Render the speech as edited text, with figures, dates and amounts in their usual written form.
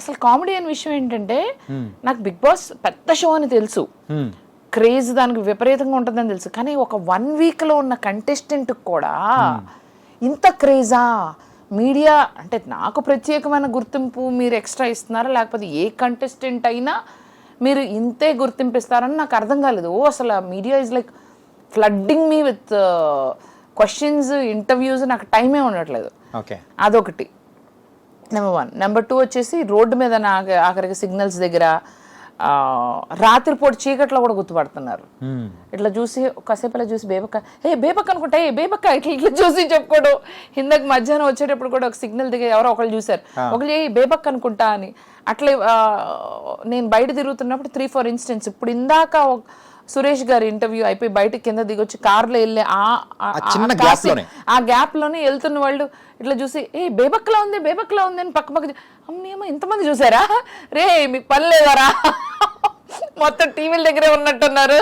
అసలు కామెడీ అనే విషయం ఏంటంటే నాకు బిగ్ బాస్ పెద్ద షో అని తెలుసు, క్రేజ్ దానికి విపరీతంగా ఉంటుందని తెలుసు, కానీ ఒక 1 week లో ఉన్న కంటెస్టెంట్ కూడా ఇంత క్రేజా? మీడియా అంటే నాకు ప్రత్యేకమైన గుర్తింపు మీరు ఎక్స్ట్రా ఇస్తున్నారా, లేకపోతే ఏ కంటెస్టెంట్ అయినా మీరు ఇంతే గుర్తింపు ఇస్తారని నాకు అర్థం కాలేదు. అసలు media is like flooding me with questions, interviews, నాకు టైమే ఉండట్లేదు. అదొకటి నెంబర్ 1. నెంబర్ 2 వచ్చేసి రోడ్డు మీద ఆఖరికి సిగ్నల్స్ దగ్గర రాత్రిపూట చీకట్లో కూడా గుర్తుపడుతున్నారు. ఇట్లా చూసి కాసేపు ఇలా చూసి బేబక్క బేబక్క అనుకుంటా బేబక్క ఇట్లా చూసి చెప్పుకోవడం. ఇందాక మధ్యాహ్నం వచ్చేటప్పుడు కూడా ఒక సిగ్నల్ దిగే ఎవరో ఒకళ్ళు చూసారు, ఒకళ్ళు బేబక్క అనుకుంటా అని. అట్లే నేను బయట తిరుగుతున్నప్పుడు 3-4 ఇన్సిడెంట్స్. ఇప్పుడు ఇందాక సురేష్ గారి ఇంటర్వ్యూ అయిపోయి బయట కింద దిగొచ్చి కార్లో వెళ్ళే ఆ గ్యాప్ లోనే వెళ్తున్న వాళ్ళు ఇట్లా చూసి బేబక్లా ఉంది బేబక్లా ఉంది అని పక్క అమ్మేమో ఇంతమంది చూసారా రే, మీకు పని లేదారా, మొత్తం టీవీల దగ్గరే ఉన్నట్టున్నారు.